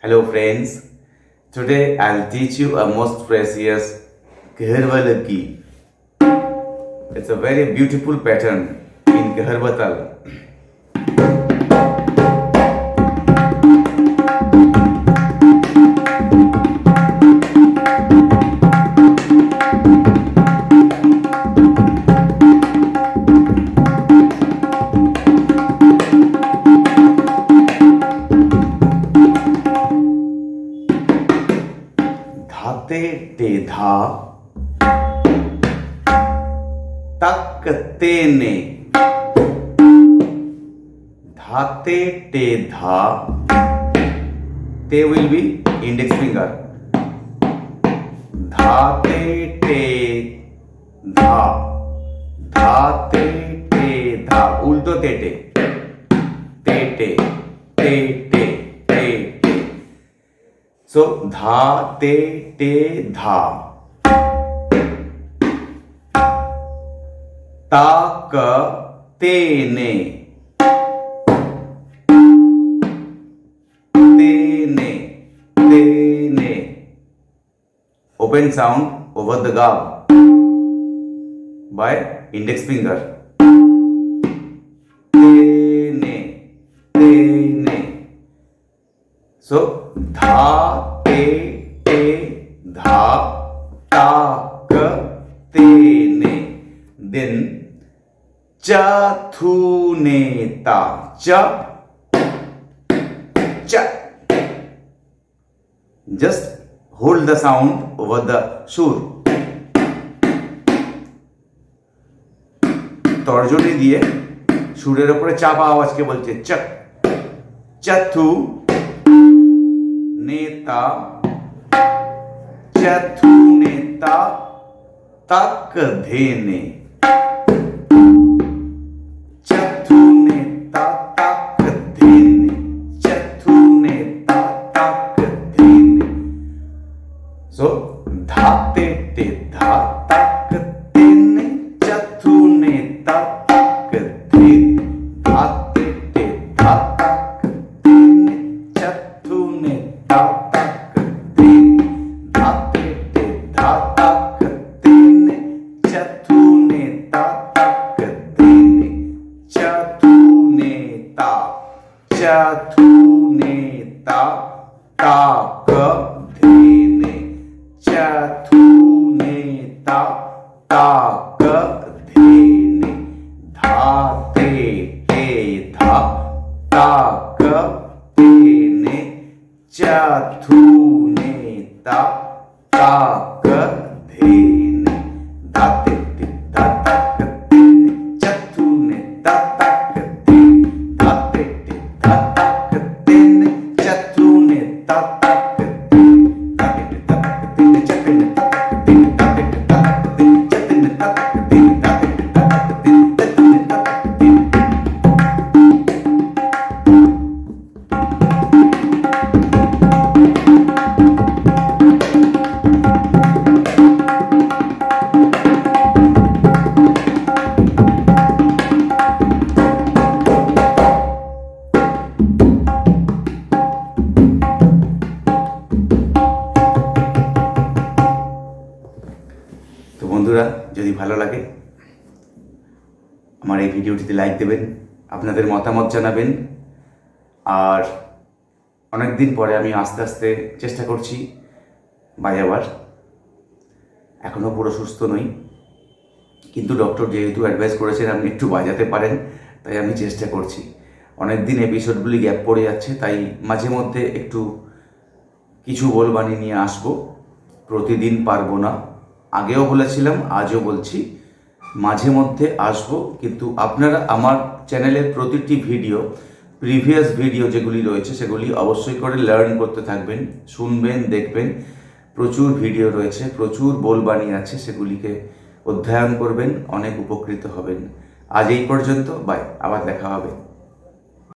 Hello friends, today I'll teach you a most precious Keherwa Laggi. It's a very beautiful pattern in Keherwa Taal. धाते ते धा तकते ने धाते ते धा ते will be index finger धाते ते धा धाते ते धा उल्टो तेटे तेटे तेटे तेटे so धा ते टे धा ताक तेने तेने तेने open sound over the gab by index finger तेने तेने so धा ते टे धा ताक तेने then चथुनेता च just hold the sound over the সুর তর্জনী দিয়ে সুরের উপরে চাপা আওয়াজকে বলছে চ চথু नेता चथु नेता तक धेने चथु नेता तक धेने चथु नेता तक धेने so धाते ते धा तक धेने चथु नेता तक धेने धाते ते धा तक धेने चथु नेता चथुनेता ताक धेने चथुनेता ताक धेने धाते ते धा ताक धेने चथुनेता ताक धेने धाते ते धा ताक धेने चथुनेता ताक धेने धाते ते धा ताक धेने चथुनेता ताक धेने धाते ते धा ताक धेने चथुनेता ताक धेने धाते ते धा ताक धेने चथुनेता ताक धेने धाते ते धा ताक धेने चथुनेता ताक धेने তো বন্ধুরা যদি ভালো লাগে আমার এই ভিডিওটিতে লাইক দেবেন আপনাদের মতামত জানাবেন আর অনেক দিন পরে আমি আস্তে আস্তে চেষ্টা করছি বাজাবার এখনো পুরো সুস্থ নই কিন্তু ডক্টর যেহেতু অ্যাডভাইস করেছেন আপনি একটু বাজাতে পারেন তাই আমি চেষ্টা করছি অনেক দিন এপিসোডগুলি গ্যাপ পড়ে যাচ্ছে তাই মাঝে মধ্যে একটু কিছু বলবানি নিয়ে আসবো প্রতিদিন পারবো না আগেও বলেছিলাম আজও বলছি মাঝে মধ্যে আসবো কিন্তু আপনারা আমার চ্যানেলের প্রতিটি ভিডিও প্রিভিয়াস ভিডিও যেগুলি রয়েছে সেগুলি অবশ্যই করে লার্ন করতে থাকবেন শুনবেন দেখবেন প্রচুর ভিডিও রয়েছে প্রচুর বলবানি আছে সেগুলিকে অধ্যয়ন করবেন অনেক উপকৃত হবেন আজ এই পর্যন্ত বাই আবার দেখা হবে